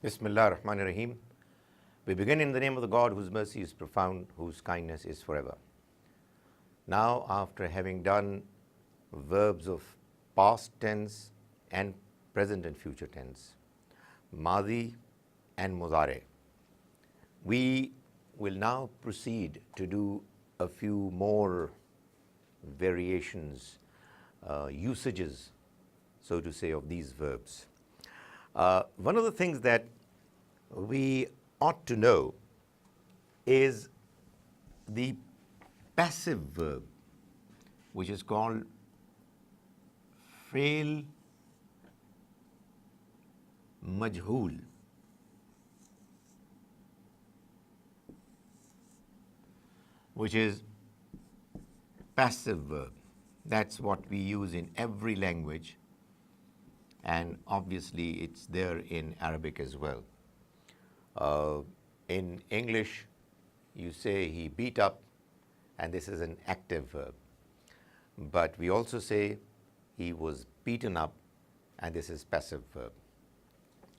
Bismillah ar-Rahman ar-Rahim. We begin in the name of the God whose mercy is profound, whose kindness is forever. Now, after having done verbs of past tense and present and future tense, Madi and Mudare, we will now proceed to do a few more variations, usages, so to say, of these verbs. One of the things that we ought to know is the passive verb, which is called fail majhool. Which is passive verb. That's what we use in every language, and obviously it's there in Arabic as well. In English, you say he beat up, and this is an active verb. But we also say he was beaten up, and this is passive verb.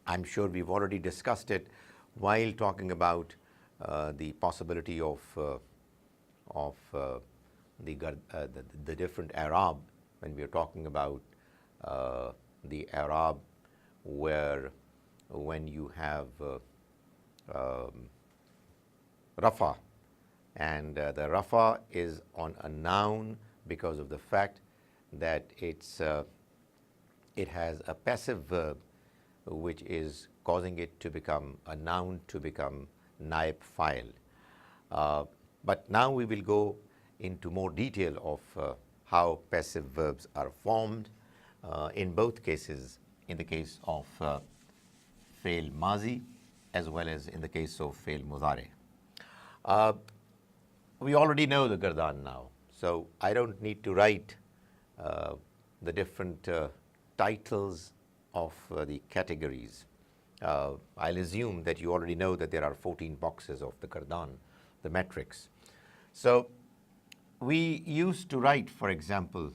I'm sure we've already discussed it while talking about the possibility of the different Arab, when we are talking about the Arab where when you have Rafa, and the Rafa is on a noun because of the fact that it has a passive verb which is causing it to become a noun, to become naib fa'il. But now we will go into more detail of how passive verbs are formed in both cases, in the case of fail mazi as well as in the case of fail mudare. We already know the gardan now, so I don't need to write the different titles of the categories. I'll assume that you already know that there are 14 boxes of the gardan, the metrics. So we used to write, for example,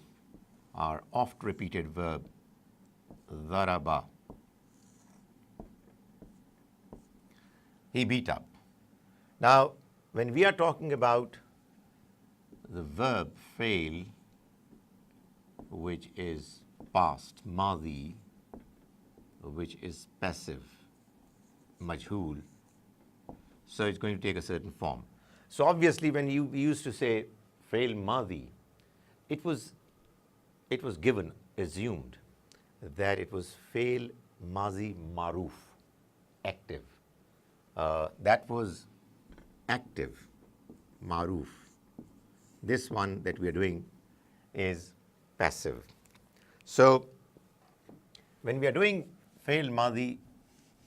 our oft repeated verb daraba. He beat up. Now, when we are talking about the verb fail, which is past, madi, which is passive, majhool, so it's going to take a certain form. So obviously, when we used to say fail madi, it was given, assumed that it was fail mazi maruf, active. That was active, maruf. This one that we are doing is passive. So when we are doing fail madi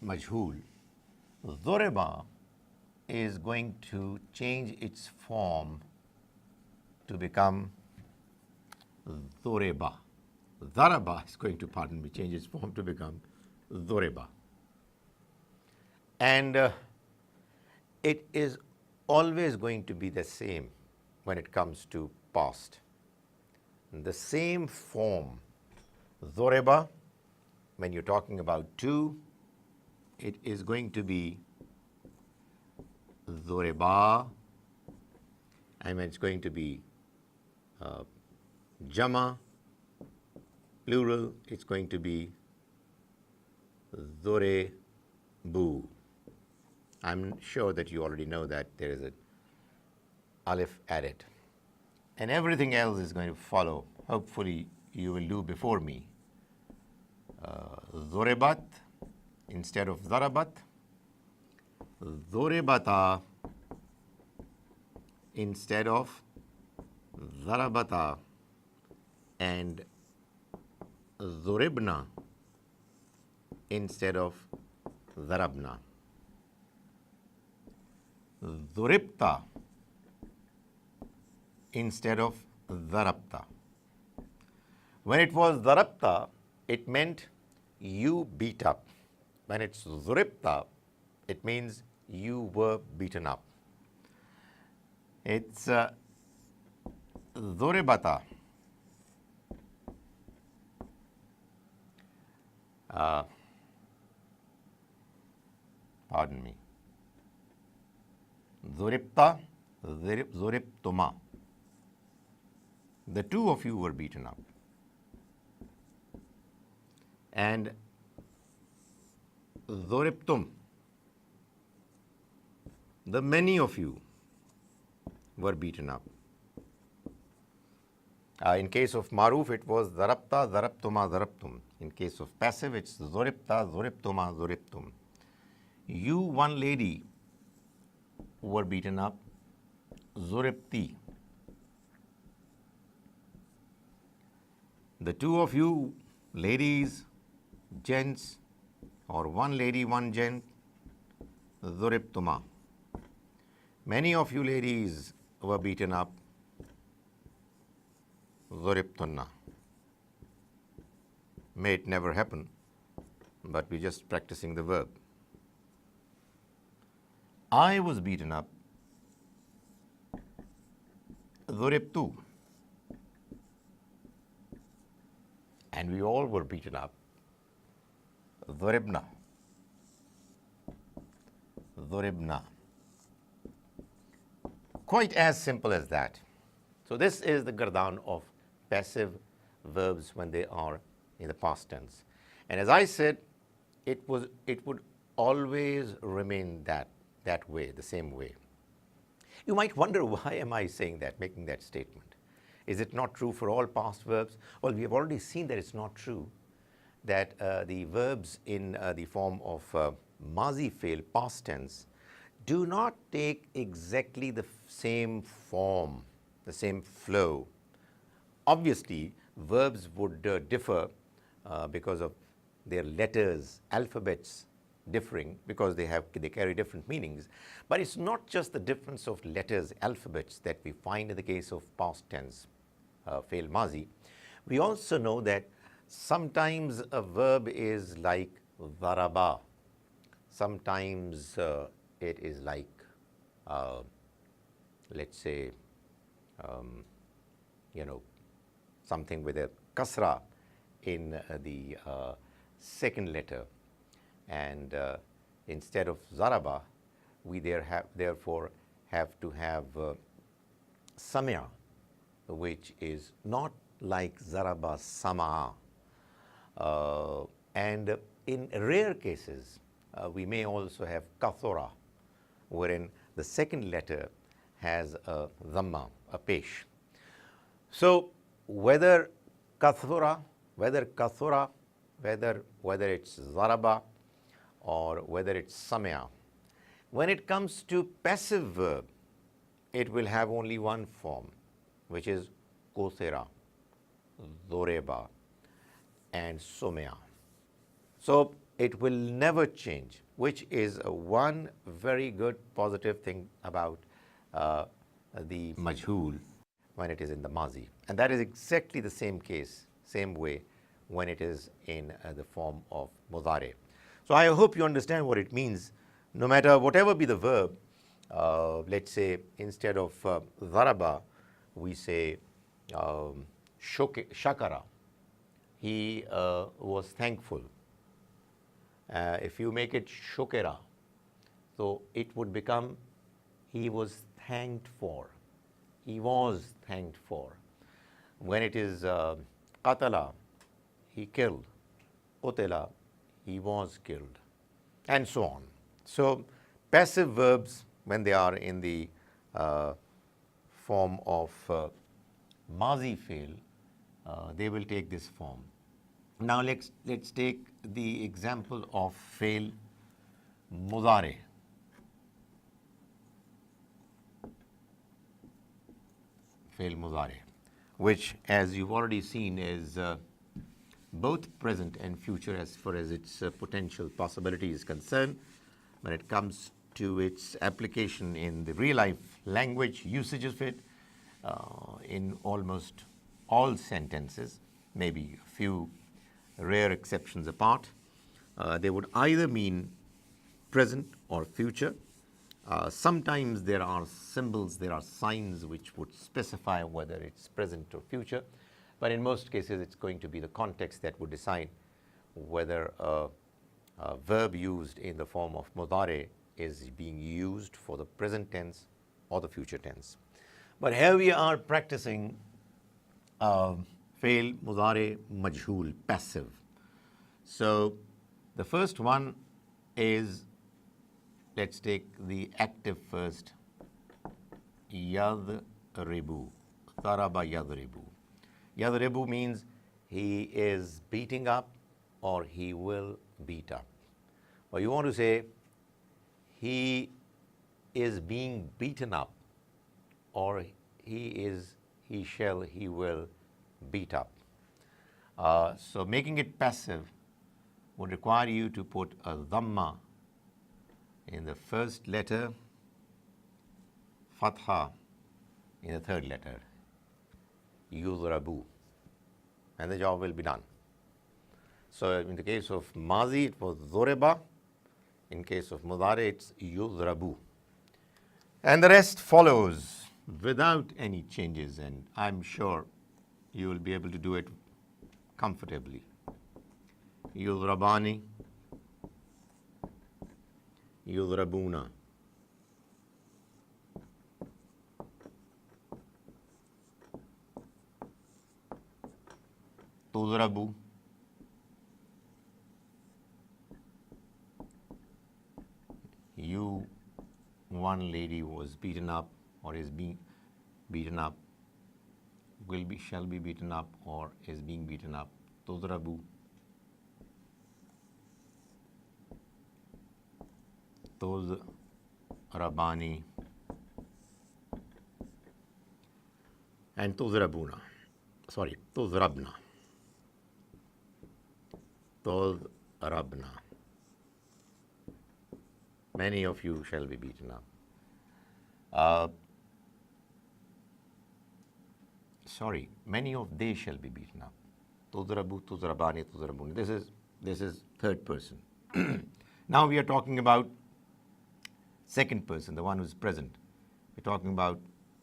majhool, dhureba is going to change its form to become dhureba. Daraba is going to, pardon me, change its form to become dhureba. And it is always going to be the same when it comes to past. The same form, dhureba, when you're talking about two, it is going to be dhureba, and when it's going to be jama, plural, it's going to be dhurebu. I'm sure that you already know that there is an alif added. And everything else is going to follow. Hopefully, you will do before me. Dhurebat instead of dharabat. Dhurebata instead of dharabata, and dhuribna instead of dharabna. Dhuribta instead of dharabta. When it was dharabta, it meant you beat up. When it's dhuribta, it means you were beaten up. It's dhuribata. Pardon me. Zuribta, zuribtuma. The two of you were beaten up. And zuribtum, the many of you were beaten up. In case of maruf, it was zarabta, zarabtuma, zarabtum. In case of passive, it's zuribta, zuribtuma, zuribtum. You, one lady, were beaten up. Zuribti. The two of you, ladies, gents, or one lady, one gent, zuribtuma. Many of you ladies were beaten up. Zuribtunna. May it never happen, but we're just practicing the verb. I was beaten up. Zuribtu. And we all were beaten up. Zuribna. Zuribna. Quite as simple as that. So this is the gardan of passive verbs when they are in the past tense. And as I said, it would always remain that way, the same way. You might wonder, why am I saying that, making that statement? Is it not true for all past verbs? Well, we have already seen that it's not true, that the verbs in the form of mazi fail, past tense, do not take exactly the same form, the same flow. Obviously, verbs would differ because of their letters, alphabets differing, because they carry different meanings. But it's not just the difference of letters, alphabets that we find in the case of past tense, fail mazi. We also know that sometimes a verb is like daraba. Sometimes it is like, let's say, something with a kasra in the second letter. And instead of zaraba, we therefore have to have samia, which is not like zaraba sama. And in rare cases, we may also have kathura, wherein the second letter has a dhamma, a pesh. So whether kathura, whether it's zaraba, or whether it's samya, when it comes to passive verb, it will have only one form, which is kosera, zoreba, and somya. So it will never change, which is one very good positive thing about the majhul when it is in the mazi. And that is exactly the same case, same way when it is in the form of mudare. So I hope you understand what it means. No matter whatever be the verb, let's say instead of dharaba, we say shakara. He was thankful. If you make it shokera, so it would become he was thanked for. He was thanked for. When it is qatala, he killed. Qutila, he was killed, and so on. So passive verbs, when they are in the form of mazi fail, they will take this form. Now let's take the example of fail mudare. Fail mudare, which, as you've already seen, is both present and future as far as its potential possibility is concerned. When it comes to its application in the real life language usage of it, in almost all sentences, maybe a few rare exceptions apart, they would either mean present or future. Sometimes there are symbols, there are signs which would specify whether it's present or future, but in most cases it's going to be the context that would decide whether verb used in the form of mudare is being used for the present tense or the future tense. But here we are practicing fail mudare majhul, passive. So the first one is, let's take the active first, yadribu, daraba yadribu. Yadribu means he is beating up or he will beat up. Or you want to say he is being beaten up, or he will beat up. So making it passive would require you to put a dhamma in the first letter, fatha in the third letter, yudrabu, and the job will be done. So in the case of mazi, it was zoreba. In case of mudare, it's yudrabu. And the rest follows without any changes, and I'm sure you will be able to do it comfortably. Yudrabani, yudrabuna. Tudrabu. You, one lady was beaten up or is being beaten up, shall be beaten up or is being beaten up. Tudrabu. Tudrabani and tudrabuna. Sorry, tudrabna. Tudrabna. Many of you shall be beaten up. Many of they shall be beaten up. Tudrabu, tudrabani, tudrabuni. This is third person. Now we are talking about second person, the one who is present. We're talking about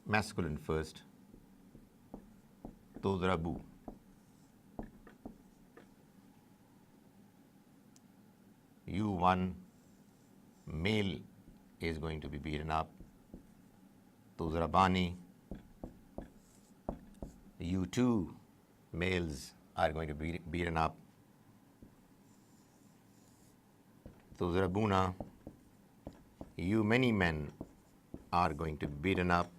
masculine first. Tudrabu. You, one male, is going to be beaten up. Tudrabani. You two males are going to be beaten up. Tudrabuna. You many men are going to be beaten up.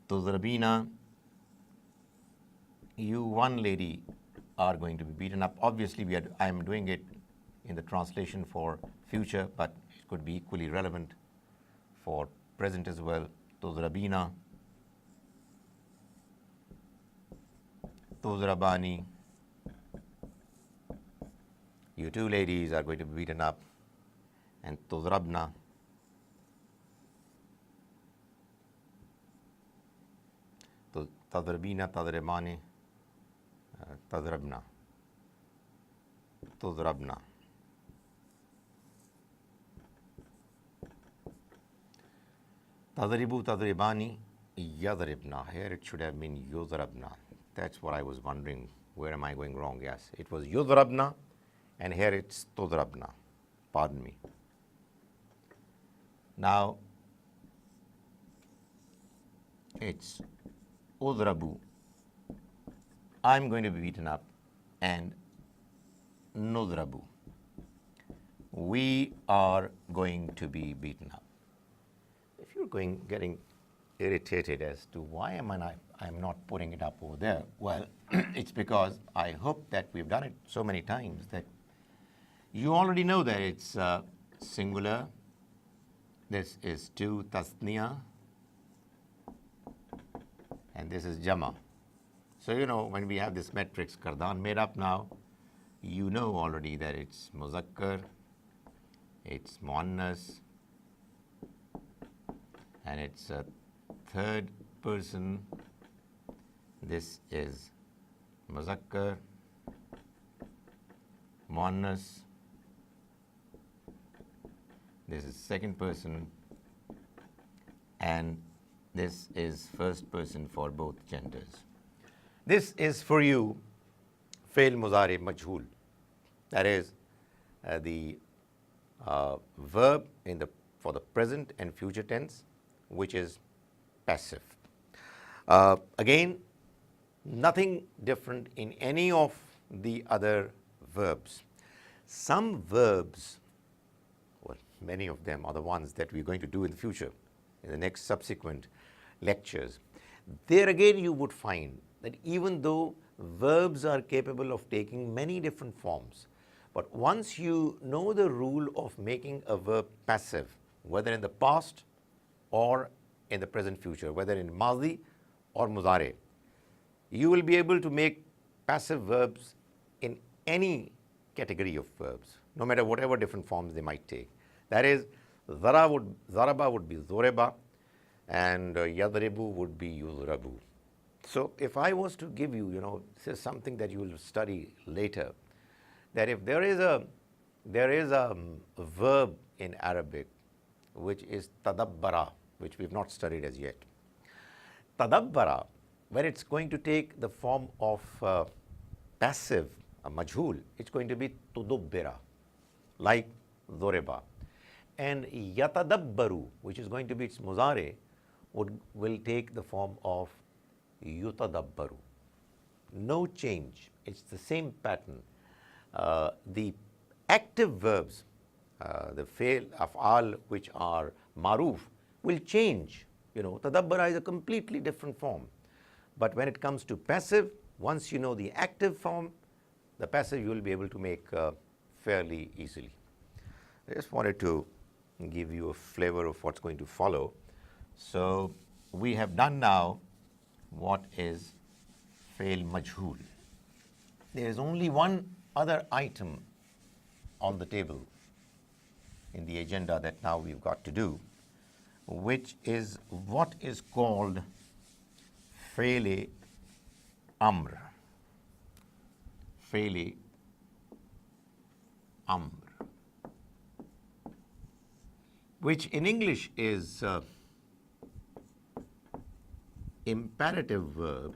Tudrabina. You one lady are going to be beaten up. Obviously, I am doing it in the translation for future, but it could be equally relevant for present as well. Tudrabina. Tudrabani. You two ladies are going to be beaten up. And tudrabna. Tadrabina, tadribani, tadrabna. Tudrabna. Tadribu, tadribani, yadribna. Here it should have been yudrabna. That's what I was wondering. Where am I going wrong? Yes, it was yudrabna, and here it's tudrabna. Pardon me. Now, it's udrabu. I'm going to be beaten up, and nudrabu. We are going to be beaten up. If you're getting irritated as to why I'm not putting it up over there, well, it's because I hope that we've done it so many times that you already know that it's singular. This is two, tasniya, and this is jama. So, when we have this matrix kardan made up now, you know already that it's muzakkar, it's muannas, and it's a third person. This is muzakkar, muannas. This is second person, and this is first person for both genders. This is for you, fail mudari majhul. That is, the verb for the present and future tense, which is passive. Again, nothing different in any of the other verbs. Some verbs, well, many of them are the ones that we're going to do in the future, in the next subsequent lectures. There again, you would find that even though verbs are capable of taking many different forms, but once you know the rule of making a verb passive, whether in the past or in the present future, whether in madi or mudare, you will be able to make passive verbs in any category of verbs, no matter whatever different forms they might take. That is, zaraba would be zoreba, and yadribu would be yuzrabu. So if I was to give you, this is something that you will study later, that if there is a verb in Arabic which is tadabbara, which we've not studied as yet. Tadabbara, when it's going to take the form of passive, a majhul, it's going to be tudubbira, like dhoreba. And yatadabbaru, which is going to be its muzare, will take the form of yutadabbaru. No change. It's the same pattern. The active verbs, the fail, af'al, which are maruf, will change. Tadabbara is a completely different form. But when it comes to passive, once you know the active form, the passive you will be able to make fairly easily. I just wanted to give you a flavor of what's going to follow. So we have done now what is fail majhul. There is only one other item on the table in the agenda that now we've got to do, which is what is called fail amr. Fail amr, which in English is imperative verb,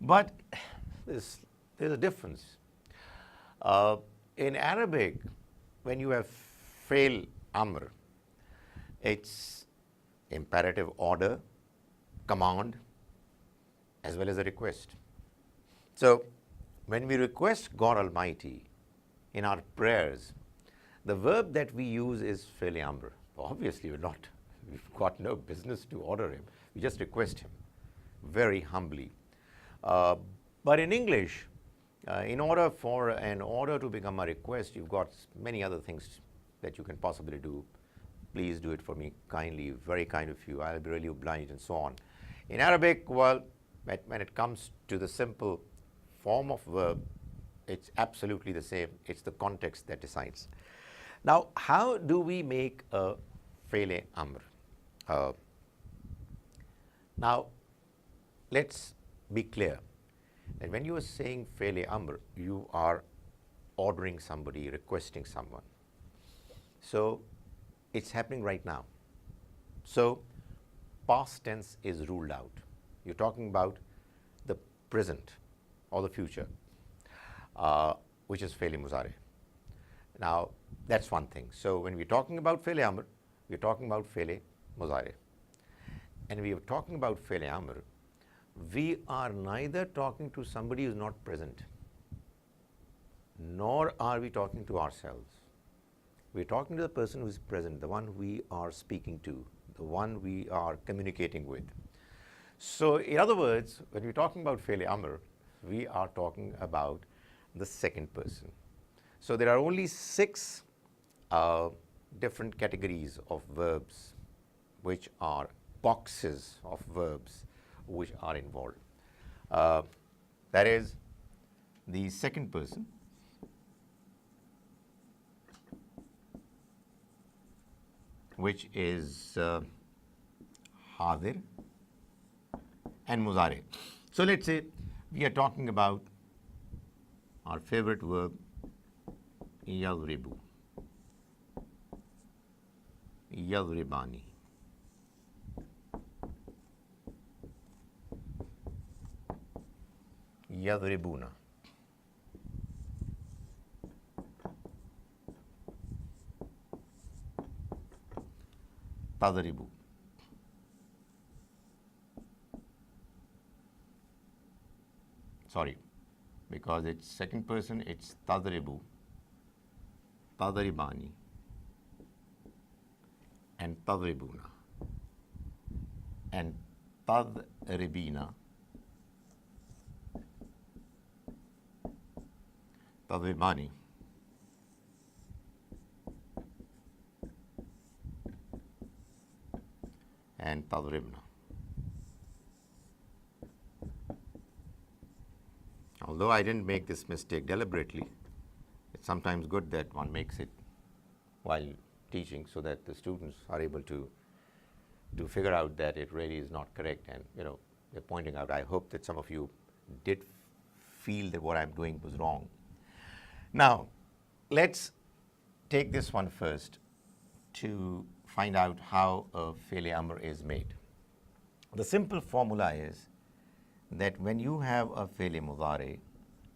but there's a difference. In Arabic, when you have fail amr, it's imperative order, command, as well as a request. So when we request God Almighty in our prayers, the verb that we use is fail amr. Obviously, we've got no business to order him. We just request him very humbly. But in English, in order for an order to become a request, you've got many other things that you can possibly do. Please do it for me kindly, very kind of you. I'll be really obliged, and so on. In Arabic, well, when it comes to the simple form of verb, it's absolutely the same. It's the context that decides. Now, how do we make a fail amr? Now, let's be clear that when you are saying fail amr, you are ordering somebody, requesting someone. So it's happening right now. So past tense is ruled out. You're talking about the present or the future, which is fail muzare. Now, that's one thing. So when we're talking about fail amr, we're talking about fail muzare. And we are talking about fail amr, we are neither talking to somebody who's not present, nor are we talking to ourselves. We're talking to the person who is present, the one we are speaking to, the one we are communicating with. So in other words, when we're talking about fail amr, we are talking about the second person. So there are only 6 different categories of verbs, which are boxes of verbs which are involved. That is the second person, which is hadir and muzare. So let's say we are talking about our favorite verb, yadribu, yadribani. yadribuna. Tadribu. Sorry, because it's second person, it's tadribu, tadribani, and tadribuna, and tadribina, tadribani, and tadribna. Although I didn't make this mistake deliberately, it's sometimes good that one makes it while teaching so that the students are able to figure out that it really is not correct, and they're pointing out. I hope that some of you did feel that what I'm doing was wrong. Now, let's take this one first to find out how a fi'l amr is made. The simple formula is that when you have a fi'l mudari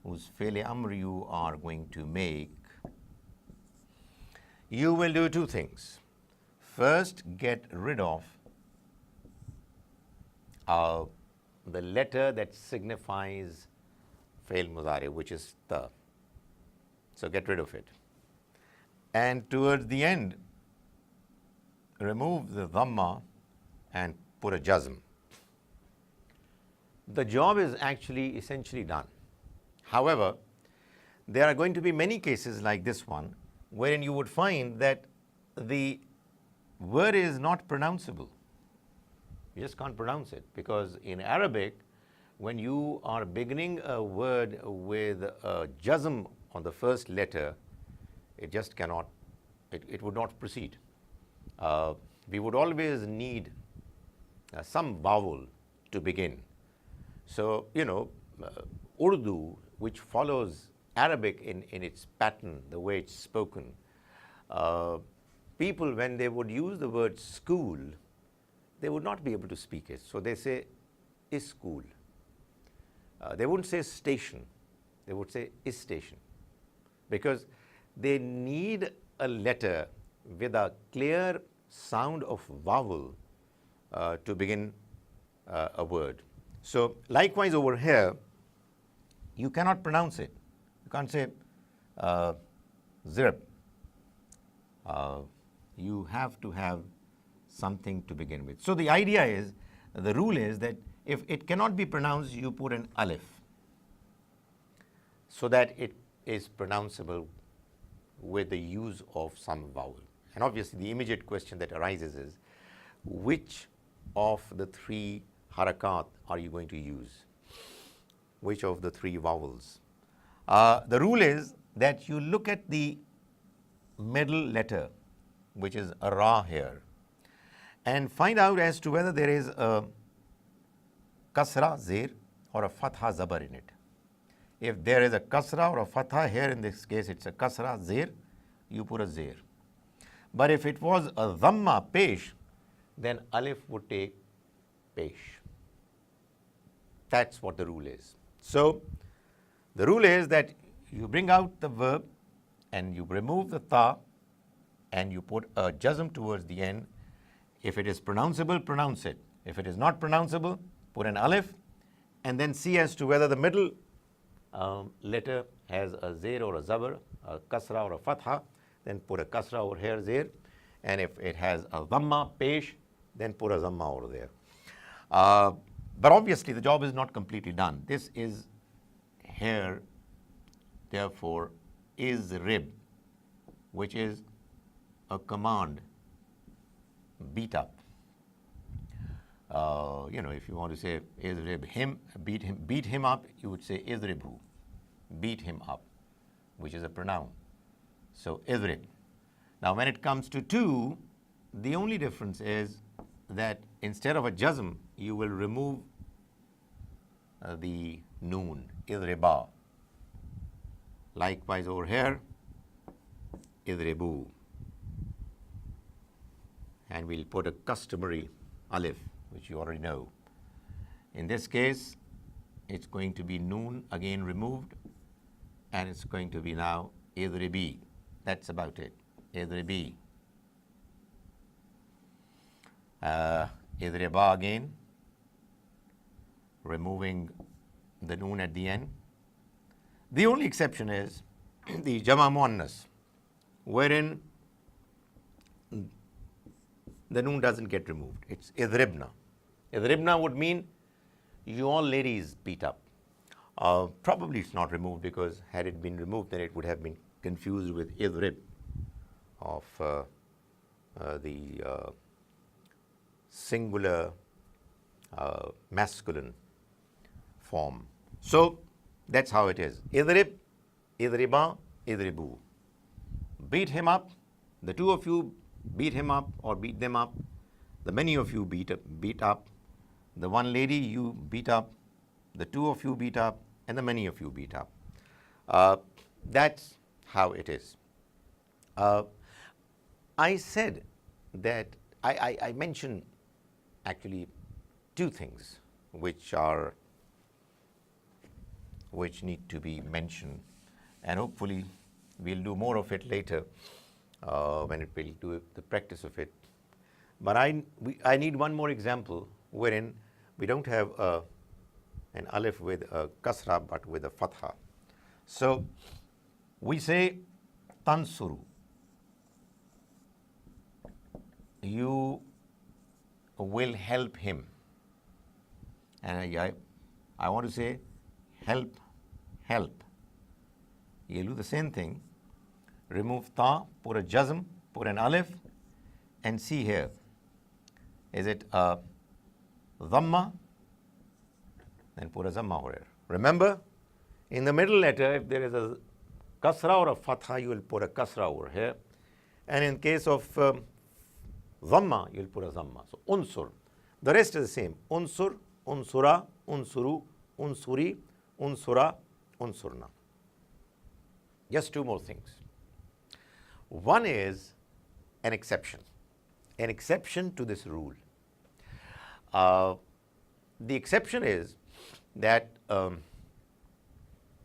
whose fi'l amr you are going to make, you will do two things. First, get rid of the letter that signifies fi'l mudari, which is ta. So get rid of it. And towards the end, remove the dhamma and put a jazm. The job is actually essentially done. However, there are going to be many cases like this one wherein you would find that the word is not pronounceable. You just can't pronounce it, because in Arabic, when you are beginning a word with a jazm on the first letter, it just cannot, it would not proceed. We would always need some vowel to begin. So, Urdu, which follows Arabic in its pattern, the way it's spoken, people, when they would use the word school, they would not be able to speak it. So they say, is school. They wouldn't say station. They would say, is station. Because they need a letter with a clear sound of vowel to begin a word. So likewise over here, you cannot pronounce it. You can't say zirb. You have to have something to begin with. So the idea is, the rule is that if it cannot be pronounced, you put an alif so that it is pronounceable with the use of some vowel. And obviously the immediate question that arises is, which of the three harakat are you going to use? Which of the three vowels? The rule is that you look at the middle letter, which is a ra here, and find out as to whether there is a kasra zir or a fatha zabar in it. If there is a kasra or a fatha, here in this case it's a kasra zir, you put a zir. But if it was a dhamma pesh, then alif would take pesh. That's what the rule is. So the rule is that you bring out the verb and you remove the ta and you put a jazm towards the end. If it is pronounceable, pronounce it. If it is not pronounceable, put an alif and then see as to whether the middle letter has a zir or a zabar, a kasra or a fatha, then put a kasra over here, zir. And if it has a dhamma, pesh, then put a dhamma over there. But obviously the job is not completely done. This is here, therefore, is rib, which is a command, beat up. If you want to say izrib him, beat him up, you would say izribhu, beat him up, which is a pronoun. So izrib. Now when it comes to two, the only difference is that instead of a jazm, you will remove the noon, izriba. Likewise over here, izribu. And we'll put a customary alif, which you already know. In this case, it's going to be noon again removed, and it's going to be now idribi. That's about it. Idribi. Idriba again, removing the noon at the end. The only exception is the Jama Muannas, wherein the noon doesn't get removed. It's idribna. Idribna would mean you all ladies beat up. Probably it's not removed, because had it been removed, then it would have been confused with idrib of the singular masculine form. So that's how it is. Idrib, idriba, idribu. Beat him up. The two of you beat him up or beat them up. The many of you beat up. The one lady you beat up. The two of you beat up. And the many of you beat up. That's how it is. I said that I mentioned actually two things which need to be mentioned, and hopefully we'll do more of it later when we'll do the practice of it. But I need one more example wherein we don't have an alif with a kasra but with a fatha. So we say tansuru. You will help him. And I want to say help, help. You do the same thing. Remove ta, put a jazm, put an alif, and see here. Is it a dhamma? Then put a dhamma over here. Remember, in the middle letter, if there is a kasra or a fatha, you will put a kasra over here. And in case of dhamma, you will put a dhamma. So unsur. The rest is the same. Unsur, unsura, unsuru, unsuri, unsura, unsurna. Just two more things. One is an exception to this rule. The exception is that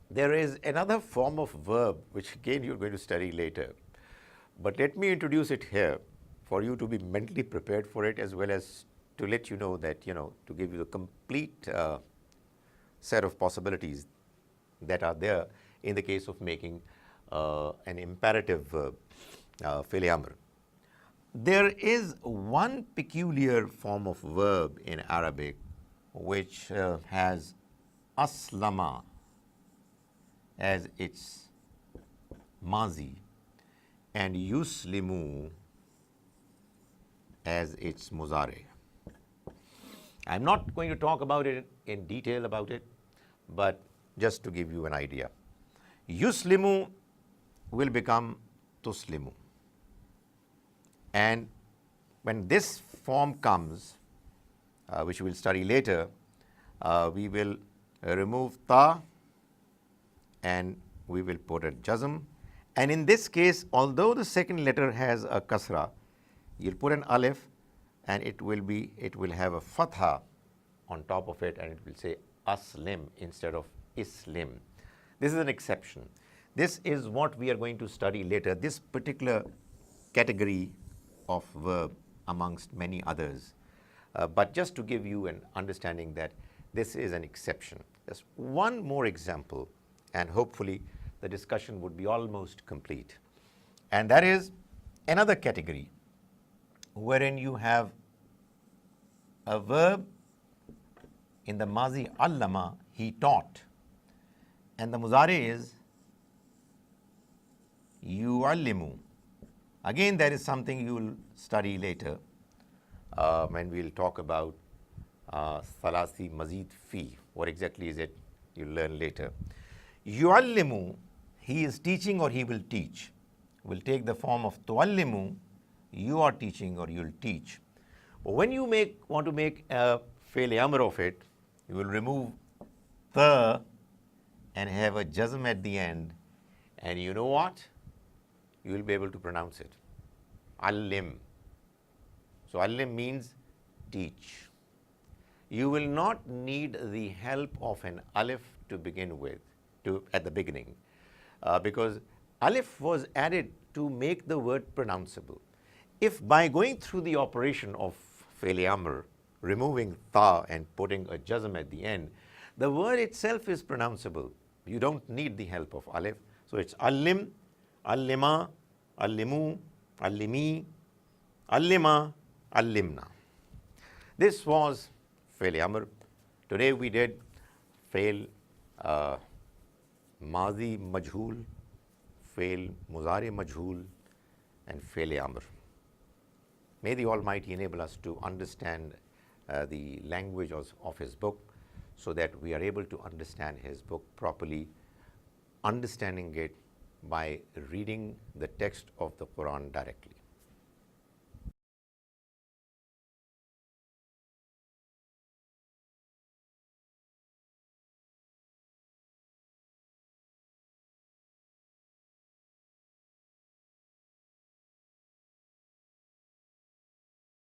there is another form of verb which again you're going to study later. But let me introduce it here for you to be mentally prepared for it, as well as to let you know that, to give you the complete set of possibilities that are there in the case of making an imperative verb, fi'l amr. There is one peculiar form of verb in Arabic which has aslama as its mazi and yuslimu as its muzari. I'm not going to talk about it in detail about it, but just to give you an idea. Yuslimu will become tuslimu. And when this form comes, which we will study later, we will remove ta and we will put a jazm. And in this case, although the second letter has a kasra, you'll put an alif and it will have a fatha on top of it, and it will say aslim instead of islim. This is an exception. This is what we are going to study later, this particular category of verb amongst many others. But just to give you an understanding that this is an exception. Just one more example, and hopefully the discussion would be almost complete. And that is another category wherein you have a verb in the mazi allama, he taught, and the muzari is yu'allimu. Again, there is something you will study later when we will talk about thalasi mazid fi. What exactly is it? You'll learn later. Yu'allimu, he is teaching or he will teach, will take the form of tu'allimu, you are teaching or you'll teach. But when you want to make a fi'l amr of it, you will remove the and have a jazm at the end, and you know what? You will be able to pronounce it. Allim. So allim means teach. you will not need the help of an alif to begin with, at the beginning, because alif was added to make the word pronounceable. If by going through the operation of fi'l amr, removing ta and putting a jazm at the end, the word itself is pronounceable, you don't need the help of alif. So it's allim, allima, allimu, allimi, allima, allimna. This was fi'l amr. Today we did fi'l mazi majhul, fi'l muzari majhul, and fi'l amr. May the Almighty enable us to understand the language of His book, so that we are able to understand His book properly, understanding it by reading the text of the Quran directly.